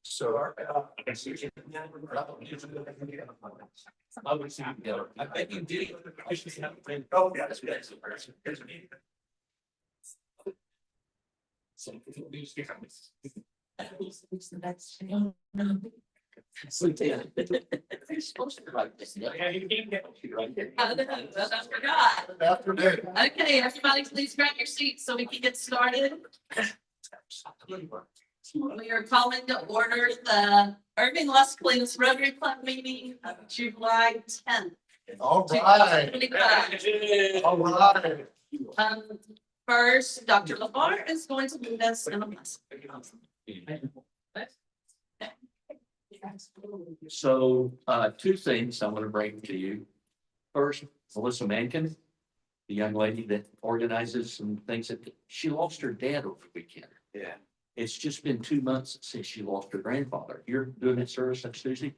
So our. I bet you did. Oh, yeah, that's good. Afternoon. Okay, everybody, please grab your seats so we can get started. We are calling to order the Irving Las Colinas Rotary Club meeting of July 10th. All right. 2025. All right. First, Dr. LaFar is going to lead us in a blessing. So, two things I want to bring to you. First, Melissa Mankin, the young lady that organizes some things that she lost her dad over the weekend. Yeah. It's just been 2 months since she lost her grandfather. You're doing it service next Tuesday?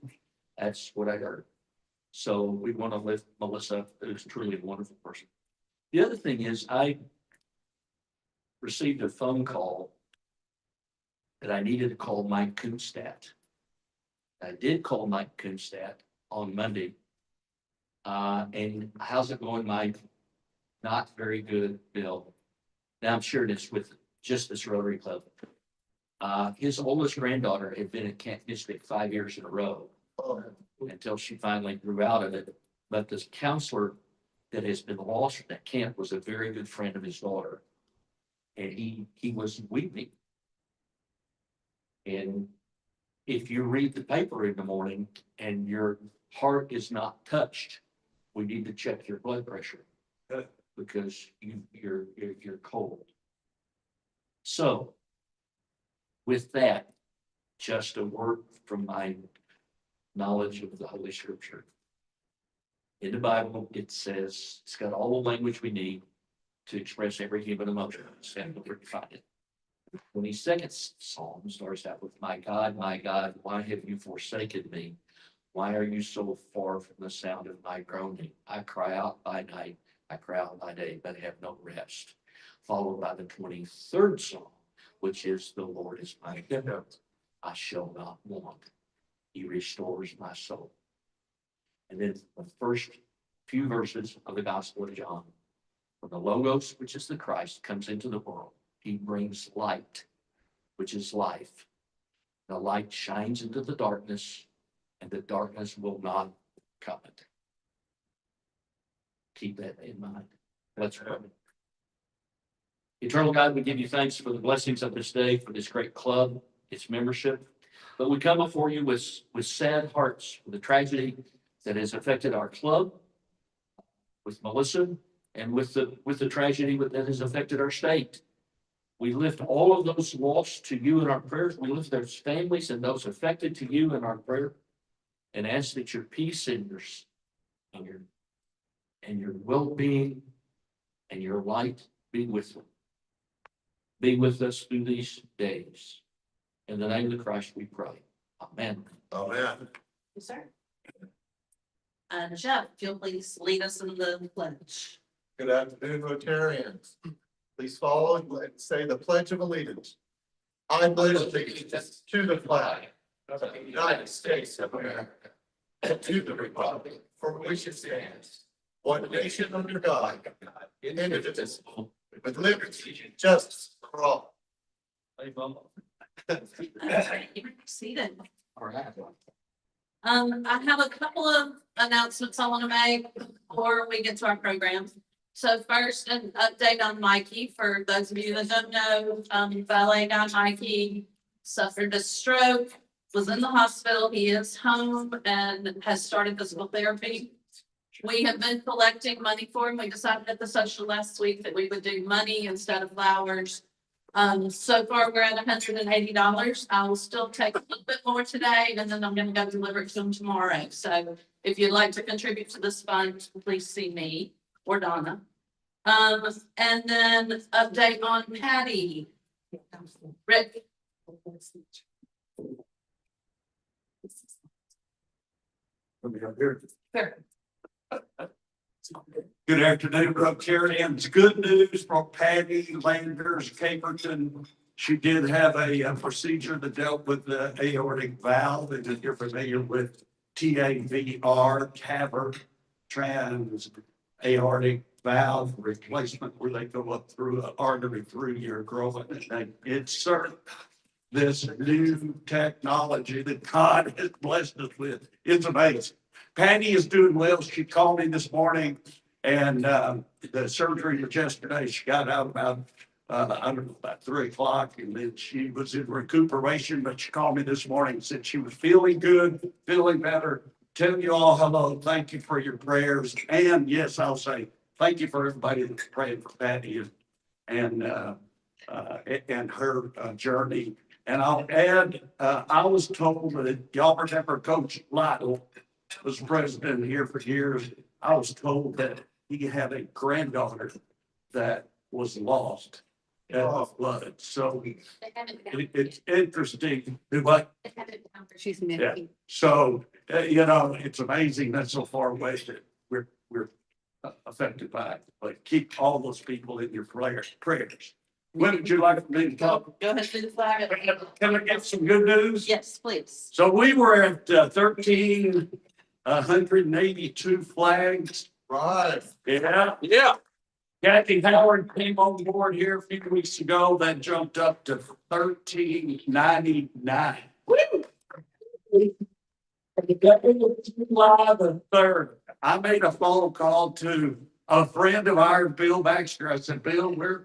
That's what I heard. So we want to lift Melissa up, who's truly a wonderful person. The other thing is I received a phone call that I needed to call Mike Kunstadt. I did call Mike Kunstadt on Monday. And how's it going, Mike? Not very good, Bill. Now I'm sure this with just this Rotary Club. His oldest granddaughter had been at Camp Mystic 5 years in a row until she finally grew out of it. But this counselor that has been lost at camp was a very good friend of his daughter. And he was weeping. And if you read the paper in the morning and your heart is not touched, we need to check your blood pressure because you're cold. So with that, just a word from my knowledge of the Holy Scripture. In the Bible, it says it's got all the language we need to express every human emotion. And we're to find it. 22nd Psalm starts out with, my God, why have you forsaken me? Why are you so far from the sound of my groaning? I cry out by night, I cry out by day, but have no rest. Followed by the 23rd Psalm, which is, the Lord is my shepherd, I shall not want. He restores my soul. And then the first few verses of the Gospel of John, when the Logos, which is the Christ, comes into the world, he brings light, which is life. The light shines into the darkness, and the darkness will not come it. Keep that in mind. Let's pray. Eternal God, we give you thanks for the blessings of this day, for this great club, its membership. But we come before you with sad hearts for the tragedy that has affected our club, with Melissa, and with the tragedy that has affected our state. We lift all of those lost to you in our prayers. We lift those families and those affected to you in our prayer, and ask that your peace and your well-being and your light be with them. Be with us through these days. In the name of Christ we pray. Amen. Amen. Yes, sir. Jeff, if you'll please lead us in the pledge. Good afternoon, Rotarians. Please follow and say the Pledge of Allegiance. I pledge allegiance to the flag of the United States of America and to the republic for which it stands, one nation under God, indivisible, with liberty and justice for all. Seated. All right. I have a couple of announcements I want to make before we get to our program. So first, an update on Mikey. For those of you that don't know, ballet guy Mikey suffered a stroke, was in the hospital. He is home and has started physical therapy. We have been collecting money for him. We decided at the social last week that we would do money instead of flowers. So far we're at $180. I will still take a little bit more today, and then I'm going to go deliver it to him tomorrow. So if you'd like to contribute to this fund, please see me or Donna. And then update on Patty. Rick. Sure. Good afternoon, Rotarians. Good news from Patty Landers, Caperton. She did have a procedure that dealt with the aortic valve, and if you're familiar with TAVR, TAVR, trans aortic valve replacement, where they go up through an artery through your groin and they insert this new technology that God has blessed us with. It's amazing. Patty is doing well. She called me this morning, and the surgery was yesterday. She got out about I don't know, about 3 o'clock, and then she was in recuperation, but she called me this morning and said she was feeling good, feeling better. Tell you all hello. Thank you for your prayers. And yes, I'll say thank you for everybody that's praying for Patty and her journey. And I'll add, I was told that y'all remember Coach Lytle was president here for years. I was told that he had a granddaughter that was lost at the flood. So it's interesting. But She's yeah, missing. so you know, it's amazing that's so far away that we're affected by it. But keep all those people in your prayers. When would you like me to talk? Go ahead and do the flag. Can I get some good news? Yes, please. So we were at 1,382 flags. Right. Yeah. Yeah. Kathy Howard came on board here a few weeks ago. That jumped up to 1,399. Woo! July the 3rd, I made a phone call to a friend of ours, Bill Baxter. I said, Bill, we're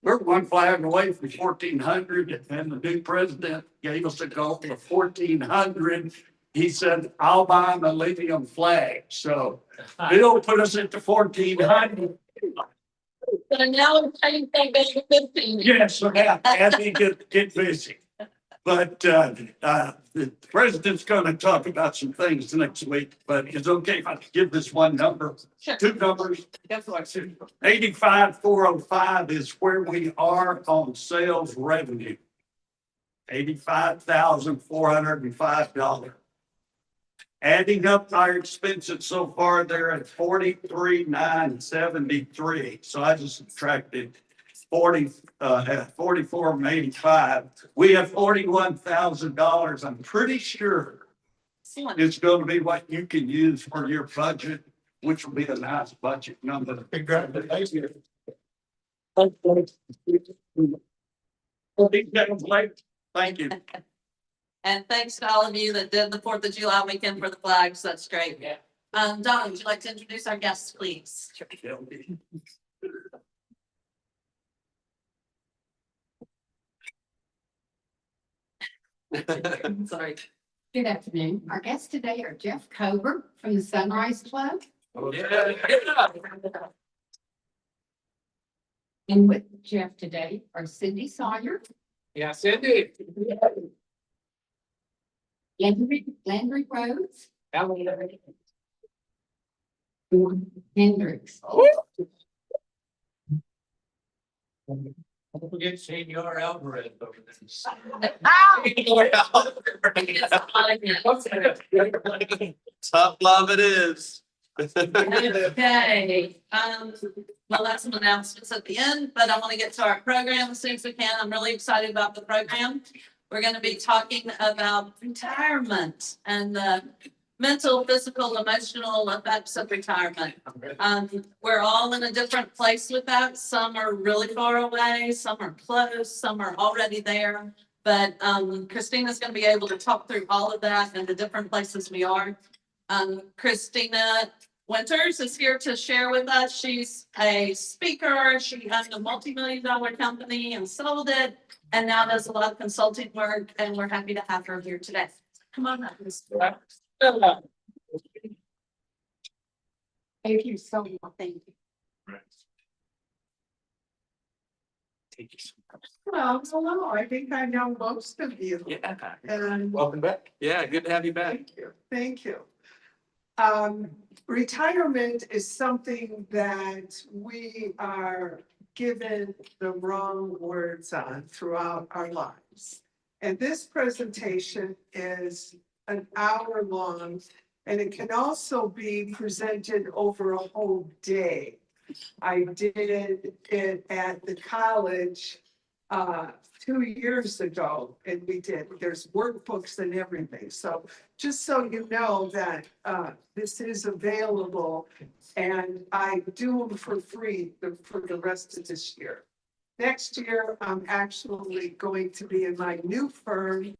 one flag away from 1,400, and the new president gave us a goal of 1,400. He said, I'll buy a millennium flag. So Bill put us into 1,400. So now we're trying to think of 15. Yes, yeah, and he get busy. But the president's going to talk about some things next week, but it's okay if I give this one number. Sure. 2 numbers. 85,405 is where we are on sales revenue. $85,405. Adding up our expenses so far, they're at 43,973. So I just subtracted 44,085. We have $41,000. I'm pretty sure Excellent. it's going to be what you can use for your budget, which will be a nice budget number. Congratulations. Thank you. And thanks to all of you that did the 4th of July weekend for the flags. That's great. Yeah. Donna, would you like to introduce our guests, please? Sorry. Good afternoon. Our guests today are Jeff Cober from the Sunrise Club, and with Jeff today are Cindy Sawyer, Yeah, Cindy. Landry Rhodes, Hendricks. Don't forget Senor Alvarez over there. Tough love it is. Okay, we'll have some announcements at the end, but I want to get to our program as soon as we can. I'm really excited about the program. We're going to be talking about retirement and the mental, physical, emotional effects of retirement. We're all in a different place with that. Some are really far away, some are close, some are already there. But Christina's going to be able to talk through all of that and the different places we are. Christina Winters is here to share with us. She's a speaker. She owned a multi-million-dollar company and sold it, and now does a lot of consulting work, and we're happy to have her here today. Come on up, Christina. Thank you so much. Thank you. Well, hello, I think I know most of you. Yeah. And Welcome back. Yeah, good to have you back. thank you, thank you. Retirement is something that we are given the wrong words on throughout our lives. And this presentation is an hour long, and it can also be presented over a whole day. I did it at the college 2 years ago, and we did, there's workbooks and everything, so just so you know that, this is available. And I do them for free for the rest of this year. Next year, I'm actually going to be in my new firm,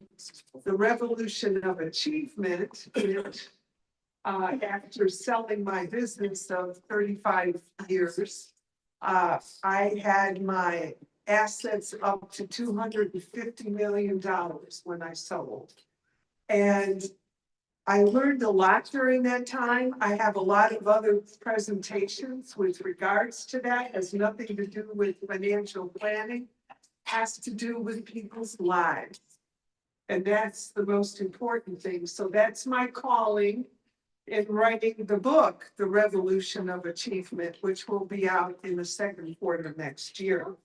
the Revolution of Achievement, which, after selling my business of 35 years, I had my assets up to $250 million when I sold. And I learned a lot during that time. I have a lot of other presentations with regards to that. Has nothing to do with financial planning, has to do with people's lives. And that's the most important thing. So that's my calling in writing the book, The Revolution of Achievement, which will be out in the second quarter next year.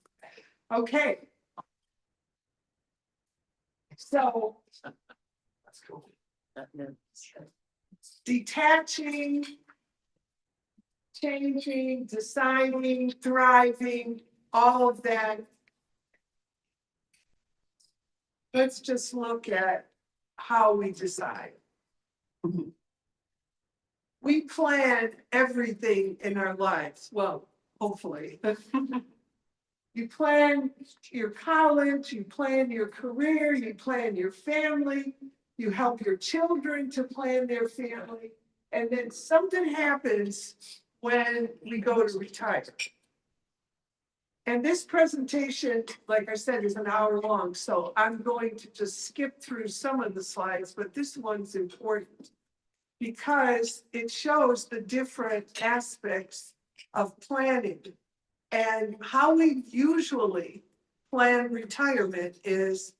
Okay. So That's cool. detaching, changing, deciding, thriving, all of that. Let's just look at how we decide. We plan everything in our lives, well, hopefully. You plan your college, you plan your career, you plan your family, you help your children to plan their family, and then something happens when we go to retire. And this presentation, like I said, is an hour long, so I'm going to just skip through some of the slides, but this one's important because it shows the different aspects of planning. And how we usually plan retirement is,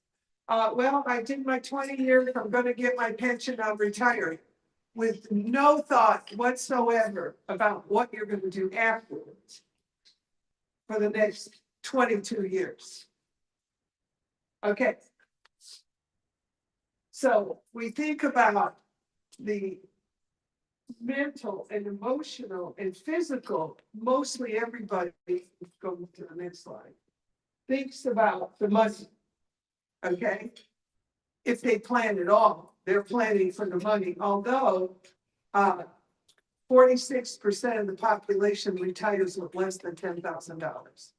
well, I did my 20 years, I'm gonna get my pension, I'm retiring. With no thought whatsoever about what you're gonna do afterwards for the next 22 years. Okay. So we think about the mental and emotional and physical, mostly everybody, go to the next slide, thinks about the money. Okay. If they plan at all, they're planning for the money, although 46% of the population retires with less than $10,000.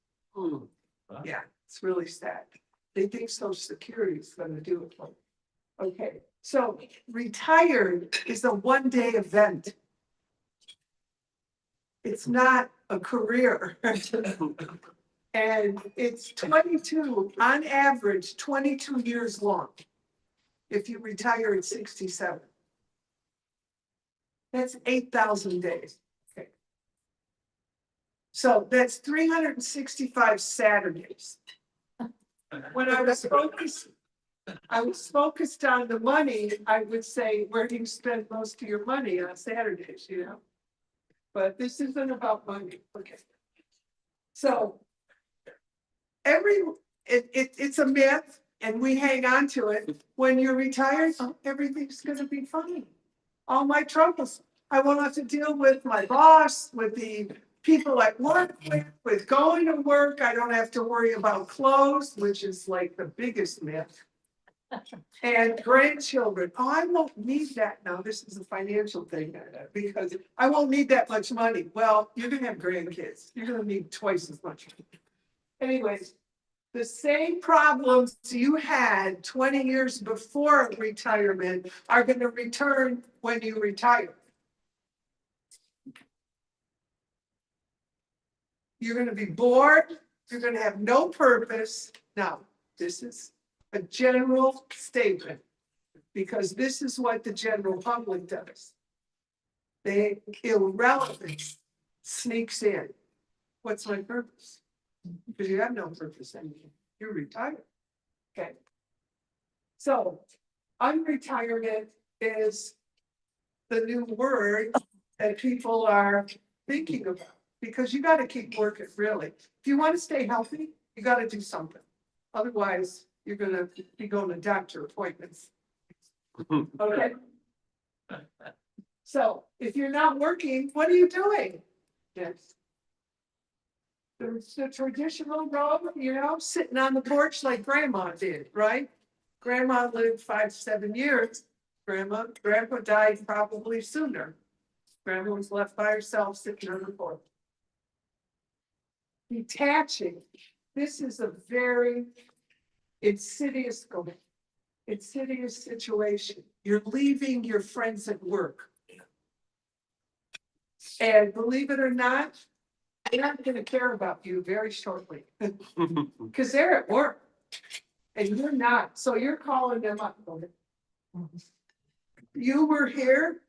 Yeah, it's really sad. They think Social Security is going to do it for them. Okay, so retired is a one-day event. It's not a career. And it's 22, on average, 22 years long. If you retire at 67. That's 8,000 days. Okay. So that's 365 Saturdays. When I was focused on the money, I would say, where do you spend most of your money on Saturdays, you know? But this isn't about money, okay? So it's a myth and we hang on to it. When you're retired, everything's gonna be fine. All my troubles, I won't have to deal with my boss, with the people I work with going to work. I don't have to worry about clothes, which is like the biggest myth. And grandchildren, I won't need that now. This is a financial thing because I won't need that much money. Well, you're gonna have grandkids. You're gonna need twice as much. Anyways, the same problems you had 20 years before retirement are gonna return when you retire. You're gonna be bored. You're gonna have no purpose. Now, this is a general statement, because this is what the general public does. Irrelevance sneaks in. What's my purpose? Because you have no purpose anymore. You're retired. Okay. So unretirement is the new word that people are thinking about, because you got to keep working, really. If you want to stay healthy, you got to do something. Otherwise, you're going to be going to doctor appointments. Okay. So if you're not working, what are you doing? Yes. There's the traditional road, you know, sitting on the porch like grandma did, right? Grandma lived 5, 7 years. Grandpa died probably sooner. Grandma was left by herself sitting on the porch. Detaching, this is a very insidious goal. Insidious situation. You're leaving your friends at work. And believe it or not, they're not gonna care about you very shortly. Cause they're at work. And you're not, so you're calling them up. Going, you were here,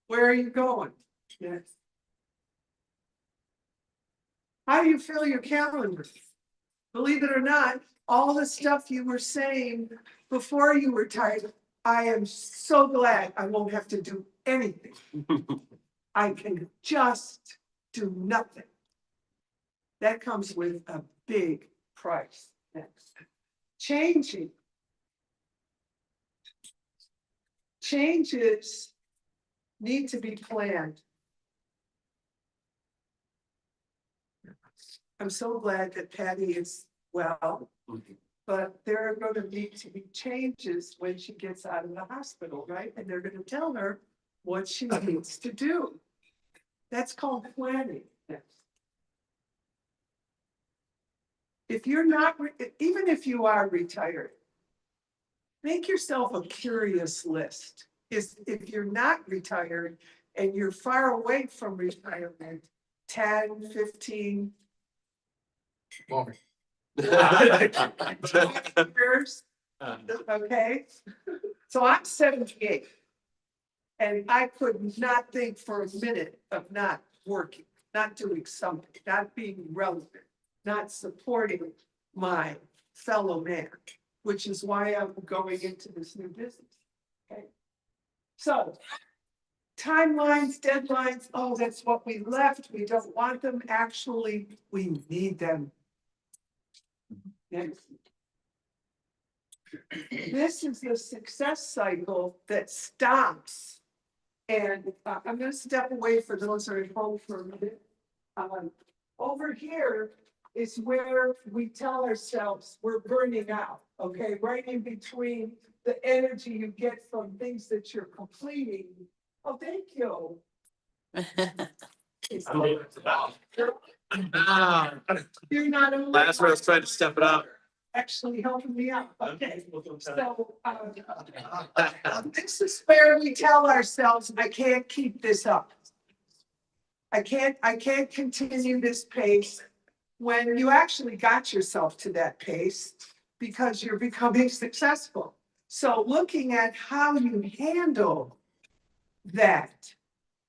where are you going? Yes. How do you fill your calendar? Believe it or not, all the stuff you were saying before you retired, I am so glad I won't have to do anything. I can just do nothing. That comes with a big price. Next. Changing. Changes need to be planned. I'm so glad that Patty is well, but there are going to need to be changes when she gets out of the hospital, right? And they're going to tell her what she needs to do. That's called planning. If you're not, even if you are retired, make yourself a curious list. If you're not retired and you're far away from retirement, 10, 15 years, okay? So I'm 78. And I could not think for a minute of not working, not doing something, not being relevant, not supporting my fellow man, which is why I'm going into this new business. Okay. So timelines, deadlines, oh, that's what we left. We don't want them. Actually, we need them. Next. This is the success cycle that stops. And I'm going to step away for those who are at home for a minute. Over here is where we tell ourselves we're burning out, okay? Right in between the energy you get from things that you're completing. Oh, thank you. You're not only Lazarus tried to step it up. actually helping me out. Okay, so this is where we tell ourselves, I can't keep this up. I can't continue this pace when you actually got yourself to that pace because you're becoming successful. So looking at how you handle that,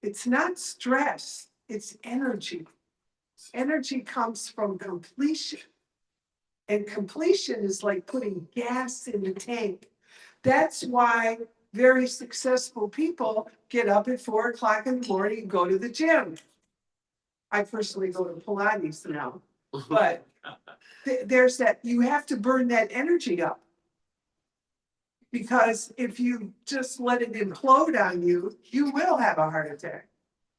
it's not stress, it's energy. Energy comes from completion. And completion is like putting gas in the tank. That's why very successful people get up at 4 o'clock in the morning and go to the gym. I personally go to Pilates now, but there's that, you have to burn that energy up. Because if you just let it implode on you, you will have a heart attack.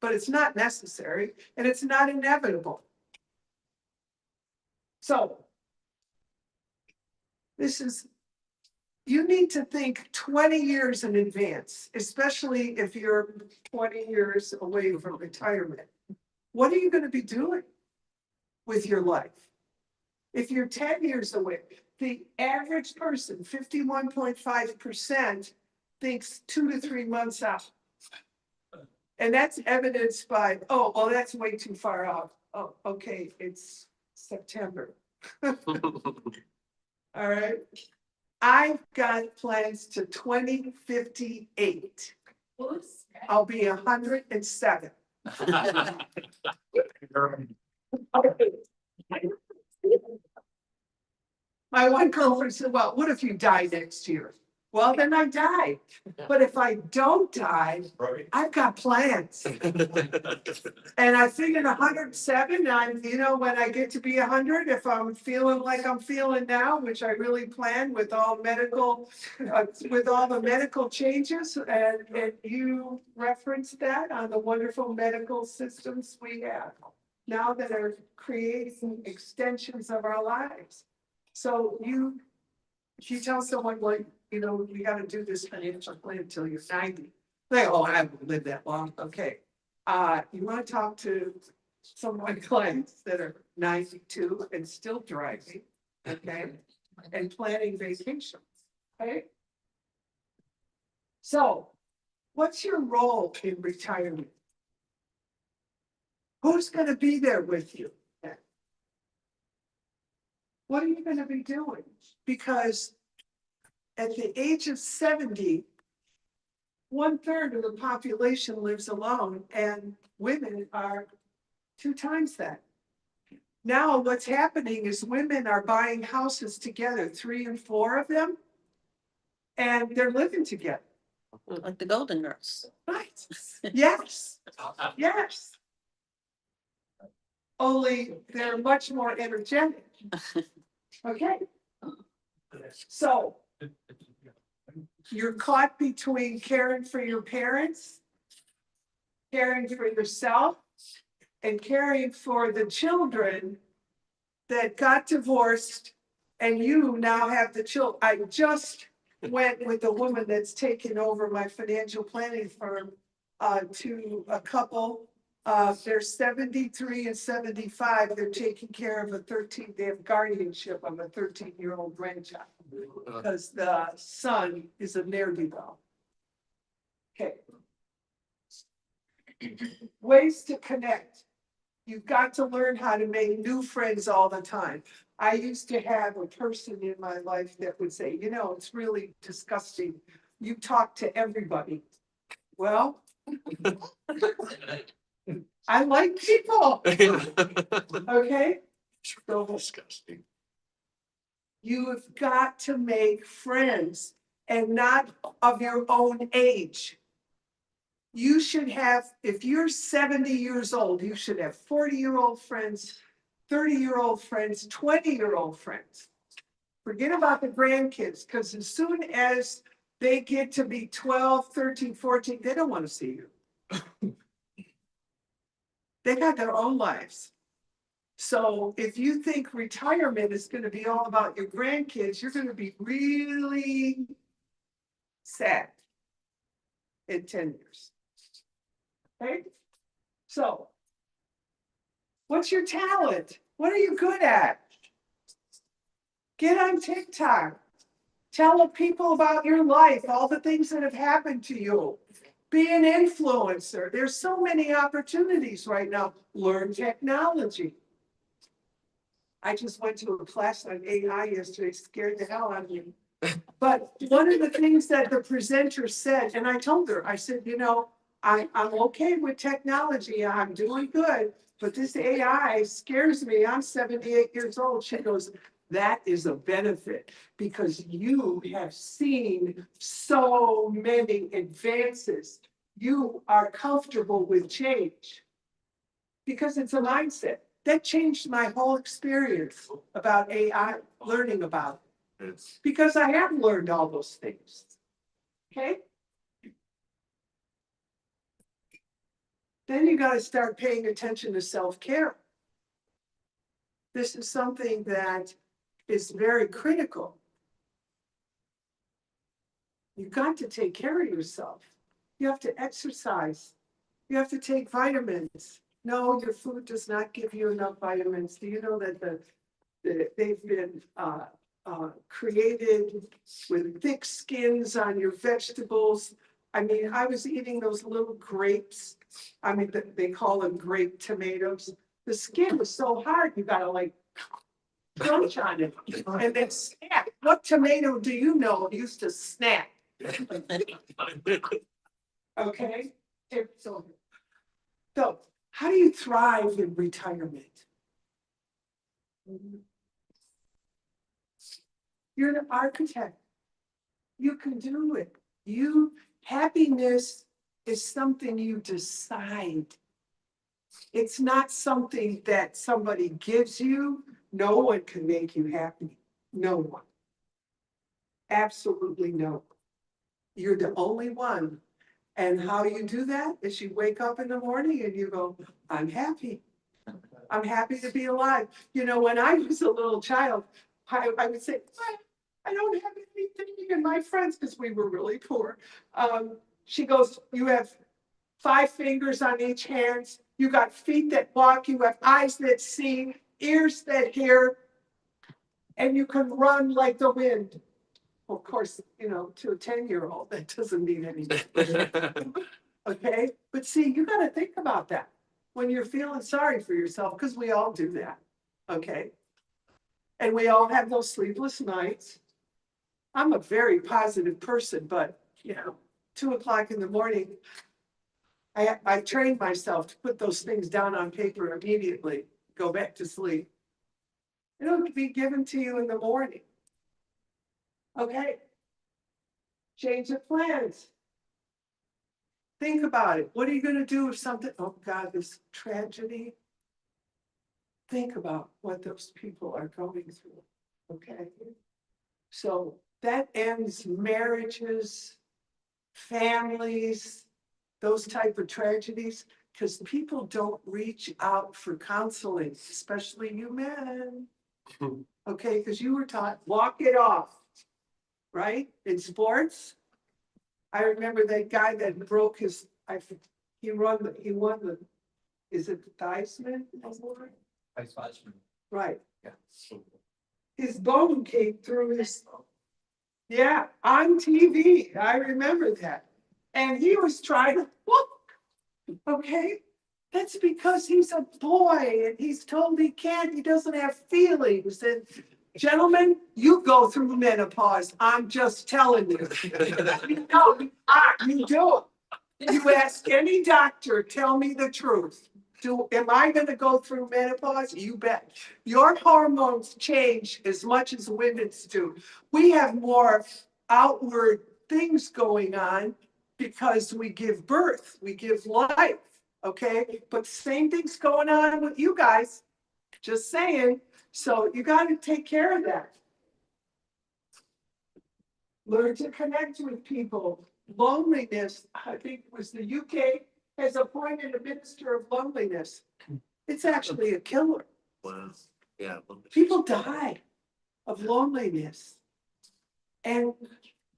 But it's not necessary and it's not inevitable. So this is, you need to think 20 years in advance, especially if you're 20 years away from retirement. What are you going to be doing with your life? If you're 10 years away, the average person, 51.5%, thinks 2 to 3 months out. And that's evidenced by, oh, well, that's way too far out. Oh, okay, it's September. All right. I've got plans to 2058. I'll be 107. My one girlfriend said, well, what if you die next year? Well, then I die. But if I don't die, I've got plans. And I figured 107, when I get to be 100, if I'm feeling like I'm feeling now, which I really plan with all medical, with all the medical changes, and you referenced that on the wonderful medical systems we have. now that are creating extensions of our lives. So if you tell someone like, you know, we gotta do this financial plan until you're 90, they, oh, I haven't lived that long, okay. You wanna talk to some of my clients that are 92 and still driving, okay? And planning vacations, okay? So, what's your role in retirement? Who's gonna be there with you? What are you gonna be doing? Because at the age of 70, 1/3 of the population lives alone, and women are 2 times that. Now, what's happening is women are buying houses together, 3 and 4 of them, and they're living together. Like the Golden Girls. Right, yes, yes. Only they're much more energetic. Okay? So you're caught between caring for your parents, caring for yourself, and caring for the children that got divorced, and you now have the children. I just went with a woman that's taken over my financial planning firm to a couple. They're 73 and 75. They're taking care of they have guardianship of a 13-year-old grandchild because the son is a ne'er-do-well. Okay. Ways to connect. You've got to learn how to make new friends all the time. I used to have a person in my life that would say, you know, it's really disgusting. You talk to everybody. Well, I like people. Okay? So Disgusting. you have got to make friends and not of your own age. You should have, if you're 70 years old, you should have 40-year-old friends, 30-year-old friends, 20-year-old friends. Forget about the grandkids, because as soon as they get to be 12, 13, 14, they don't want to see you. They got their own lives. So if you think retirement is going to be all about your grandkids, you're going to be really sad in 10 years. Okay? So, what's your talent? What are you good at? Get on TikTok. Tell people about your life, all the things that have happened to you. Be an influencer. There's so many opportunities right now. Learn technology. I just went to a class on AI yesterday, scared the hell out of me. But one of the things that the presenter said, and I told her, I said, you know, I'm okay with technology, I'm doing good, but this AI scares me. I'm 78 years old. She goes, that is a benefit because you have seen so many advances. You are comfortable with change because it's a mindset. That changed my whole experience about AI, learning about it. Because I have learned all those things. Okay? Then you got to start paying attention to self-care. This is something that is very critical. You've got to take care of yourself. You have to exercise. You have to take vitamins. No, your food does not give you enough vitamins. Do you know that they've been created with thick skins on your vegetables? I mean, I was eating those little grapes. I mean, they call them grape tomatoes. The skin was so hard, you gotta like crunch on it and then snap. What tomato do you know used to snap? Okay, so how do you thrive in retirement? You're an architect. You can do it. Happiness is something you decide. It's not something that somebody gives you. No one can make you happy. No one. Absolutely no one. You're the only one. And how you do that is you wake up in the morning and you go, I'm happy. I'm happy to be alive. You know, when I was a little child, I would say, I don't have anything, and my friends, because we were really poor. She goes, you have 5 fingers on each hand, you got feet that walk, you have eyes that see, ears that hear, and you can run like the wind. Of course, you know, to a 10-year-old, that doesn't mean anything. Okay, but see, you gotta think about that when you're feeling sorry for yourself, because we all do that, okay? And we all have those sleepless nights. I'm a very positive person, but, you know, 2 o'clock in the morning, I trained myself to put those things down on paper immediately, go back to sleep. It'll be given to you in the morning. Okay? Change of plans. Think about it. What are you gonna do if something, oh God, this tragedy? Think about what those people are going through, okay? So that ends marriages, families, those type of tragedies, because people don't reach out for counseling, especially you men. Okay, because you were taught, walk it off, right? In sports. I remember that guy that broke his, he won the, is it the Theismann Award? Right, Yeah. his bone came through his, yeah, on TV, I remember that. And he was trying to look, okay? That's because he's a boy and he's told he can't, he doesn't have feelings. And gentlemen, you go through menopause, I'm just telling you. You know, you do it. You ask any doctor, tell me the truth. Am I gonna go through menopause? You bet. Your hormones change as much as women's do. We have more outward things going on because we give birth, we give life, okay? But same thing's going on with you guys, just saying. So you gotta take care of that. Learn to connect with people. Loneliness, I think it was the UK has appointed a minister of loneliness. It's actually a killer. Wow. Yeah. People die of loneliness. And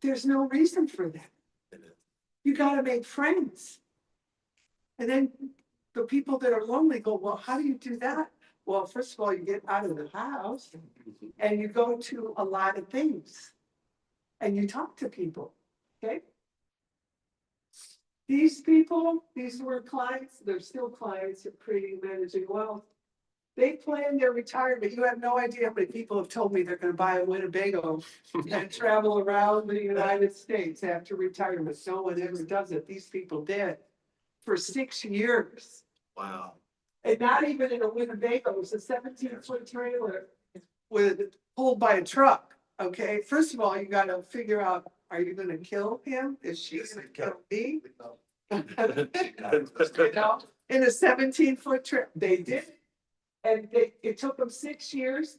there's no reason for that. You gotta make friends. And then the people that are lonely go, well, how do you do that? Well, first of all, you get out of the house and you go to a lot of things. And you talk to people, okay? These people, these were clients, they're still clients at Creating Managing Wealth. They plan their retirement. You have no idea how many people have told me they're gonna buy a Winnebago and travel around the United States after retirement. No one ever does it. These people did for 6 years. Wow. And not even in a Winnebago, it was a 17-foot trailer pulled by a truck. Okay, first of all, you gotta figure out, are you gonna kill him? Is she gonna kill me? You know, in a 17-foot trip, they did. And it took them 6 years.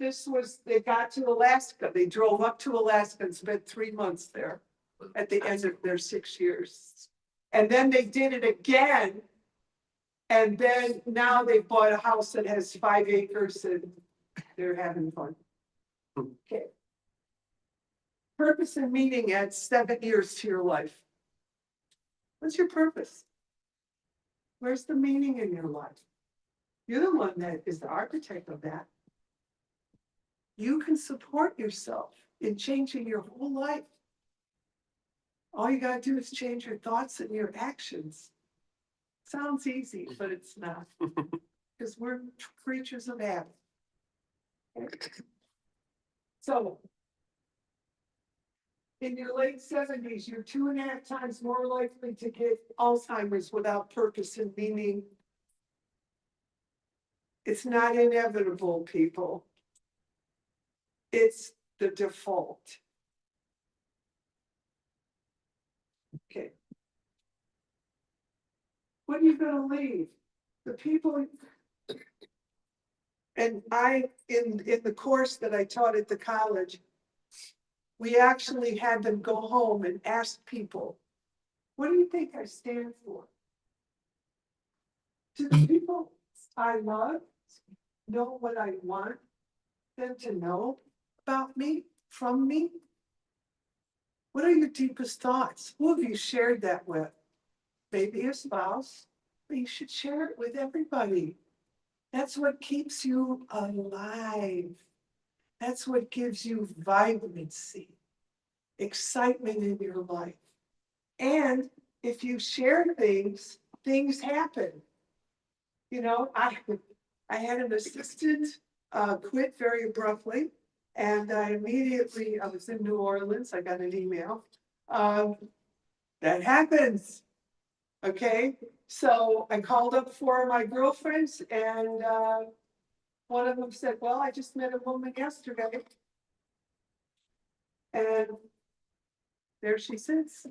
They got to Alaska. They drove up to Alaska and spent 3 months there at the end of their 6 years. And then they did it again. And then now they bought a house that has 5 acres and they're having fun. Okay. Purpose and meaning adds 7 years to your life. What's your purpose? Where's the meaning in your life? You're the one that is the architect of that. You can support yourself in changing your whole life. All you gotta do is change your thoughts and your actions. Sounds easy, but it's not. Because we're creatures of habit. So, in your late 70s, you're 2.5 times more likely to get Alzheimer's without purpose and meaning. It's not inevitable, people. It's the default. Okay. What are you gonna leave? The people. And in the course that I taught at the college, we actually had them go home and ask people, what do you think I stand for? To the people I love, know what I want them to know about me, from me? What are your deepest thoughts? Who have you shared that with? Maybe a spouse, but you should share it with everybody. That's what keeps you alive. That's what gives you vibrancy, excitement in your life. And if you share things, things happen. You know, I had an assistant quit very abruptly. And I was in New Orleans, I got an email. That happens. Okay, so I called up 4 of my girlfriends and one of them said, well, I just met a woman yesterday. And there she sits.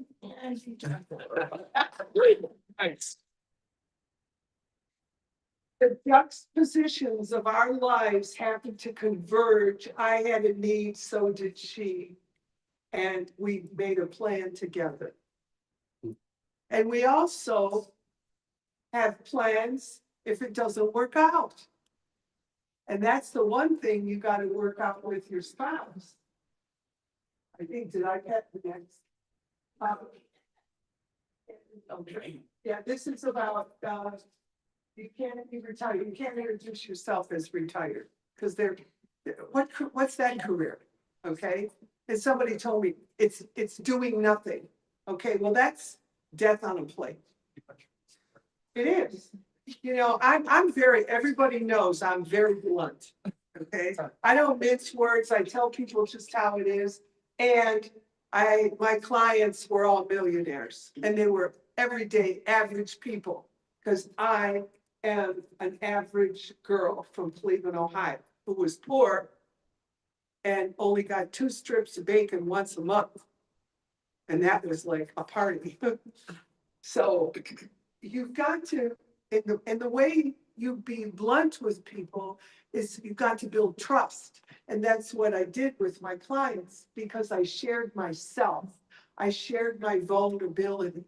Nice. The juxtapositions of our lives happened to converge. I had a need, so did she. And we made a plan together. And we also have plans if it doesn't work out. And that's the one thing you got to work out with your spouse. I think, did I get the next? Okay, yeah, this is about, you can't be retired, you can't introduce yourself as retired, because what's that career? Okay, and somebody told me, it's doing nothing. Okay, well, that's death on a plate. It is. You know, I'm very, everybody knows I'm very blunt, okay? I don't mince words, I tell people just how it is. And my clients were all millionaires, and they were everyday average people, because I am an average girl from Cleveland, Ohio, who was poor and only got 2 strips of bacon once a month. And that was like a party. So you've got to, and the way you be blunt with people is you've got to build trust. And that's what I did with my clients, because I shared myself. I shared my vulnerability.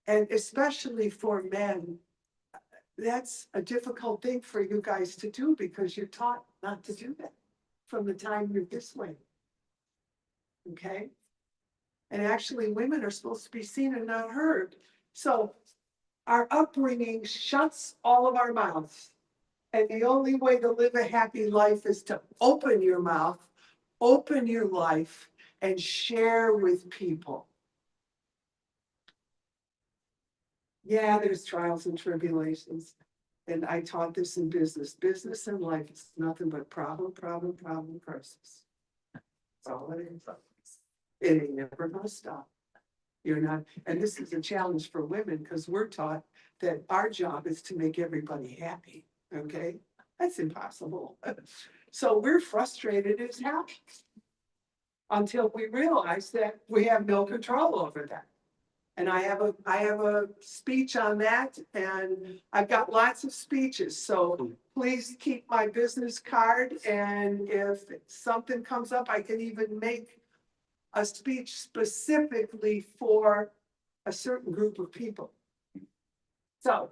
And especially for men, that's a difficult thing for you guys to do, because you're taught not to do that from the time you're this way. Okay? And actually, women are supposed to be seen and not heard. So our upbringing shuts all of our mouths. And the only way to live a happy life is to open your mouth, open your life, and share with people. Yeah, there's trials and tribulations. And I taught this in business. Business and life is nothing but problem, crisis. That's all it is. It ain't never gonna stop. You're not, and this is a challenge for women, because we're taught that our job is to make everybody happy, okay? That's impossible. So we're frustrated as hell until we realize that we have no control over that. And I have a speech on that, and I've got lots of speeches, so please keep my business card, and if something comes up, I can even make a speech specifically for a certain group of people. So,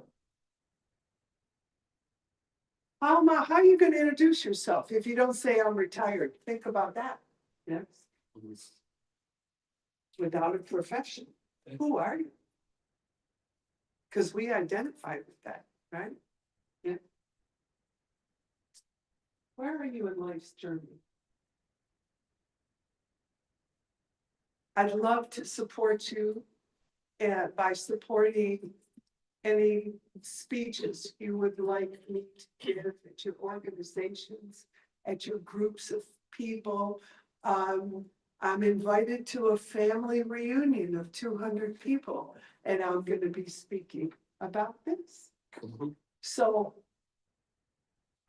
how are you going to introduce yourself if you don't say I'm retired? Think about that. Yes. Without a profession, who are you? Because we identify with that, right? Yeah. Where are you in life's journey? I'd love to support you by supporting any speeches you would like me to give at your organizations, at your groups of people. I'm invited to a family reunion of 200 people, and I'm going to be speaking about this. So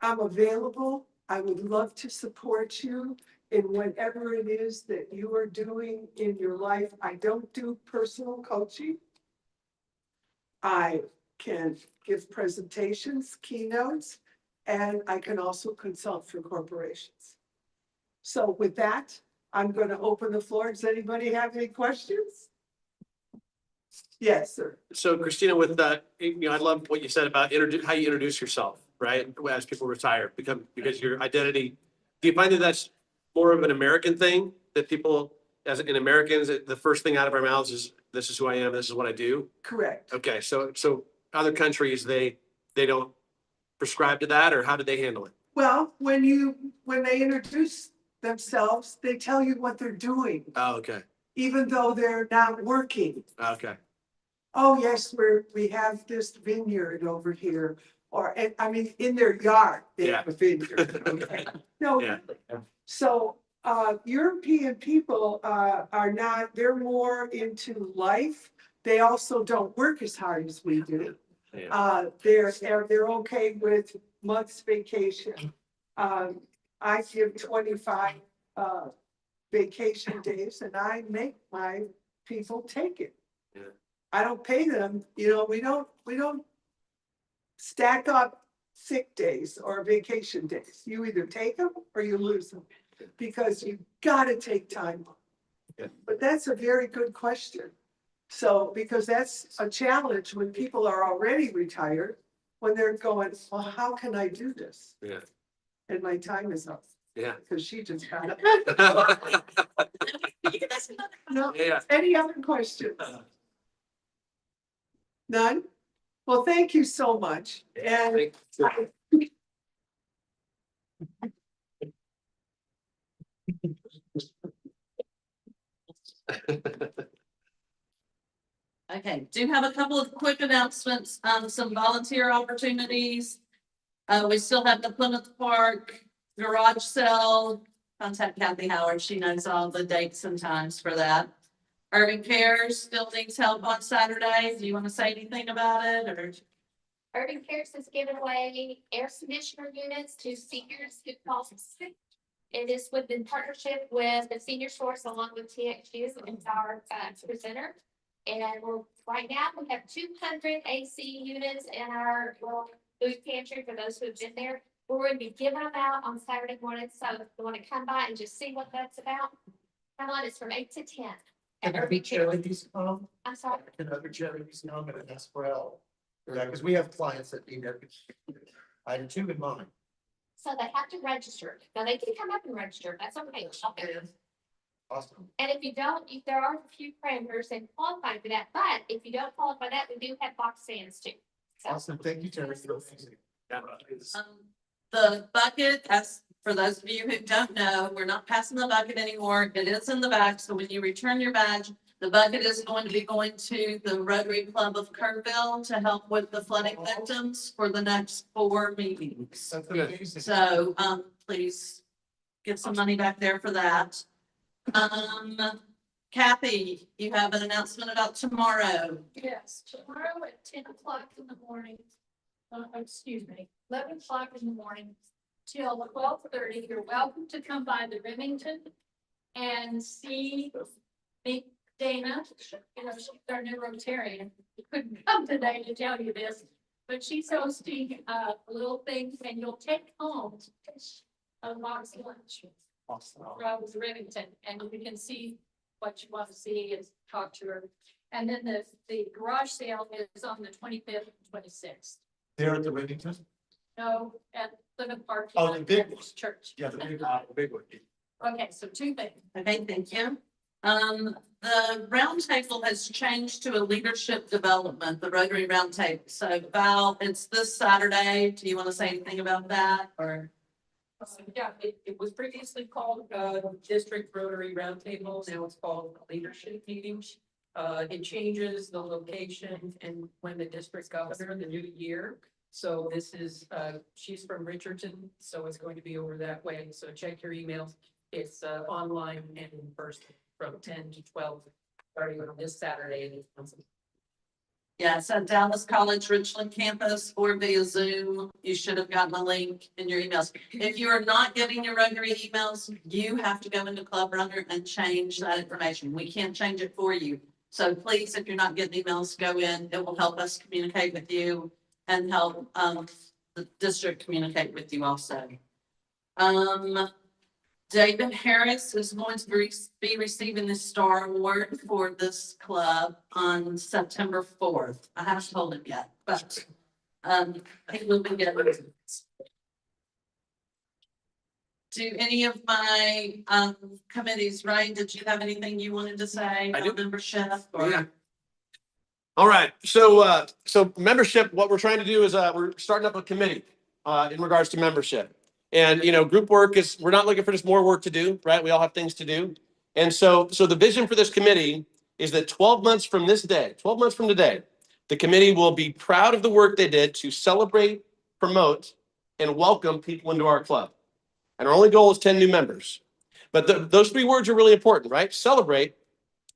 I'm available. I would love to support you in whatever it is that you are doing in your life. I don't do personal coaching. I can give presentations, keynotes, and I can also consult for corporations. So with that, I'm going to open the floor. Does anybody have any questions? Yes, sir. So Christina, with that, I love what you said about how you introduce yourself. right? As people retire, because your identity, do you find that that's more of an American thing that people, as in Americans, the first thing out of our mouths is, this is who I am, this is what I do? Correct. Okay, so other countries, they don't prescribe to that, or how do they handle it? Well, when they introduce themselves, they tell you what they're doing, Oh, okay, even though they're not working. okay, Oh, yes, we have this vineyard over here, or, and, I mean, in their yard, they have a vineyard, okay? No, Yeah. really. So, European people, are not, they're more into life. They also don't work as hard as we do. yeah, They're okay with months vacation. I give 25, vacation days and I make my people take it. Yeah. I don't pay them, we don't stack up sick days or vacation days. You either take them or you lose them, because you gotta take time off. Yeah. But that's a very good question. So, because that's a challenge when people are already retired, when they're going, well, how can I do this? yeah, And my time is up, yeah. because she just got it. That's another- No, Yeah. any other questions? None? Well, thank you so much. And Okay, do have a couple of quick announcements, some volunteer opportunities. We still have the Plymouth Park garage sale. Contact Kathy Howard, she knows all the dates and times for that. Irving Cares still needs help on Saturday. Do you want to say anything about it, or? Irving Cares has given away air conditioner units to seniors who fall sick. It is in partnership with the Senior Source along with TXU and our presenter. And right now we have 200 AC units in our little food pantry for those who have been there. We're going to be giving them out on Saturday morning, so if you want to come by and just see what that's about, come on, it's from 8 to 10. Can there be charities come? I'm sorry. Can other charities come and ask for help? Yeah, because we have clients that need it. I had two in mind. So they have to register. Now they can come up and register. That's okay. Awesome. And if you don't, there are a few parameters and qualify for that, but if you don't qualify that, we do have box stands too. So, Awesome. Thank you, Terry. The bucket, as for those of you who don't know, we're not passing the bucket anymore. It is in the back. So when you return your badge, the bucket is going to be going to the Rotary Club of Kerrville to help with the flooding victims for the next 4 meetings. That's amazing. So, please give some money back there for that. Kathy, you have an announcement about tomorrow. Yes, tomorrow at 10 o'clock in the morning, 11 o'clock in the morning till 12:30, you're welcome to come by the Remington and see me, Dana. You know, she's our new Rotarian. She couldn't come today to tell you this, but she's hosting a little thing and you'll take home a box lunch from Remington, and you can see what you want to see and talk to her. And then the garage sale is on the 25th and 26th. There at the Remington? No, at Plymouth Park. Oh, the big one. Church. Yeah, the big one. Okay, so 2 things. Okay, thank you. The roundtable has changed to a leadership development, the Rotary Roundtable. So Val, it's this Saturday. Do you want to say anything about that, or? Yeah, it was previously called District Rotary Roundtable. Now it's called Leadership Meeting. It changes the location and when the district governor, the new year. So this is, she's from Richardson, so it's going to be over that way. So check your emails. It's online and in person from 10 to 12, starting on this Saturday. Yeah, so Dallas College Richland campus or via Zoom. You should have gotten a link in your emails. If you are not getting your Rotary emails, you have to go into Club Runner and change that information. We can't change it for you. So please, if you're not getting emails, go in. It will help us communicate with you and help the district communicate with you also. David Harris is going to be receiving the Star Award for this club on September 4th. I haven't told him yet, but He will be getting. Do any of my, committees, Ryan, did you have anything you wanted to say I do. on membership? or- Yeah. All right, so membership, what we're trying to do is, we're starting up a committee, in regards to membership. And, group work is, we're not looking for just more work to do, right? We all have things to do. And so the vision for this committee is that 12 months from this day, 12 months from today, the committee will be proud of the work they did to celebrate, promote, and welcome people into our club. And our only goal is 10 new members. But those three words are really important, right? Celebrate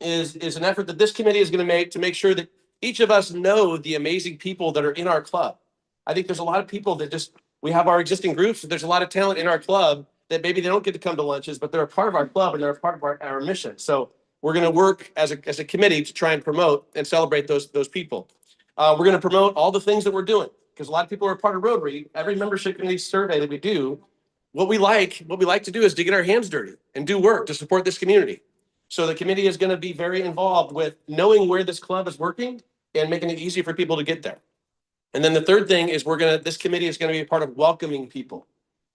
is an effort that this committee is going to make to make sure that each of us know the amazing people that are in our club. I think there's a lot of people that we have our existing groups, but there's a lot of talent in our club that maybe they don't get to come to lunches, but they're a part of our club and they're a part of our mission. So we're going to work as a committee to try and promote and celebrate those people. We're going to promote all the things that we're doing because a lot of people are a part of Rotary. Every membership committee survey that we do, what we like to do is to get our hands dirty and do work to support this community. So the committee is going to be very involved with knowing where this club is working and making it easy for people to get there. And then the third thing is this committee is going to be a part of welcoming people,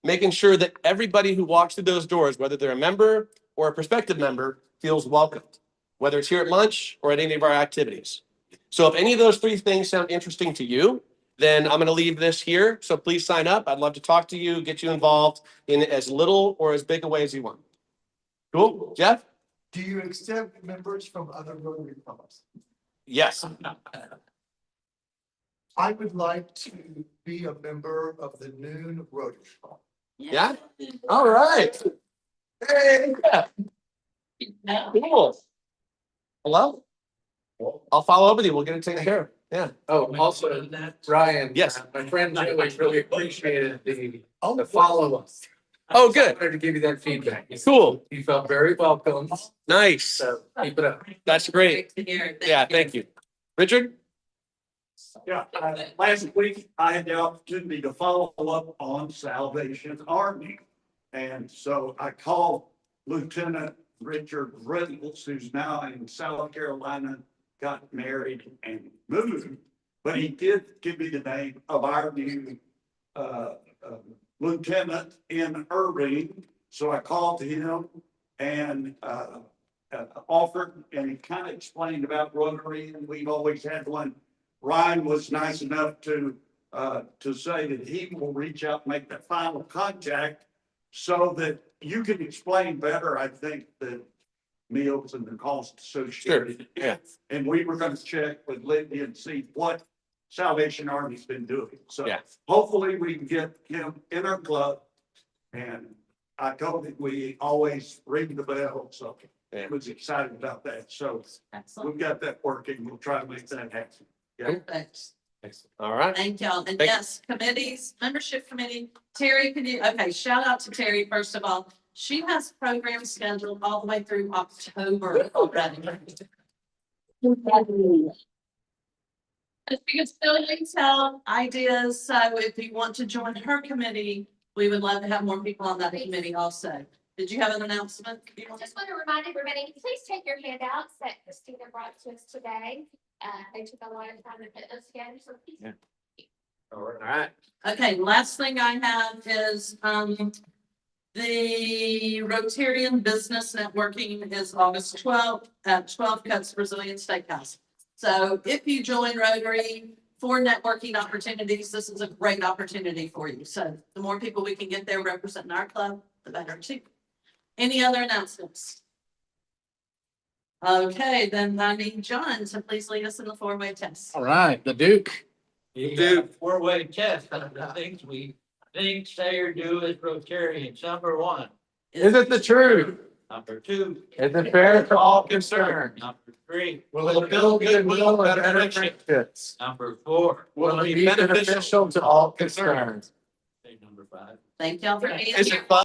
making sure that everybody who walks through those doors, whether they're a member or a prospective member, feels welcomed, whether it's here at lunch or at any of our activities. So if any of those three things sound interesting to you, then I'm going to leave this here. So please sign up. I'd love to talk to you, get you involved in as little or as big a way as you want. Cool, Jeff? Do you accept members from other Rotary clubs? Yes. I would like to be a member of the Noon Rotary Club. Yeah? All right. Hey, yeah. Cool. Hello? I'll follow up with you. We'll get it taken care of. Yeah. Oh, also, Ryan. Yes. My friend Joey really appreciated the follow-up. Oh, good. I wanted to give you that feedback. Cool. You felt very welcome, Nice. so keep it up. That's great. Yeah, thank you. Richard? Yeah, last week I had the opportunity to follow up on Salvation Army. And so I called Lieutenant Richard Reynolds, who's now in South Carolina, got married and moved. But he did give me the name of our new lieutenant in Irving. So I called him and offered, and he kind of explained about Rotary, and we've always had one. Ryan was nice enough to say that he will reach out, and make that final contact so that you can explain better, I think, the meals and the cost associated. Sure. Yeah. And we were going to check with Lindy and see what Salvation Army's been doing. So Yeah. hopefully we can get him in our club. And I told him we always ring the bell, so Yeah. I was excited about that. So Excellent. we've got that working. We'll try to make that happen. Yeah. Perfect. All right. Thank y'all. And Thank you. yes, committees, membership committee, Terry, okay, shout out to Terry, first of all. She has programs scheduled all the way through October already. If you could still tell ideas, so if you want to join her committee, we would love to have more people on that committee also. Did you have an announcement? I just want to remind everybody, please take your handouts that Christina brought to us today. They took a lot of time to put those together, so please. Yeah. All right. Okay, last thing I have is, the Rotarian Business Networking is August 12th at 12 Cuts Brazilian Steakhouse. So if you join Rotary for networking opportunities, this is a great opportunity for you. So the more people we can get there representing our club, the better too. Any other announcements? Okay, then I need John to please lead us in the four-way test. All right, the Duke. Dude. Four-way test, the things we think, say, or do as Rotarians. Number one. Is it the truth? Number two. Is it fair to all concerned? Number three. Will it build goodwill and better friendships? Number four. Will it be beneficial to all concerned? Say number five. Thank y'all for being Is here. it fun?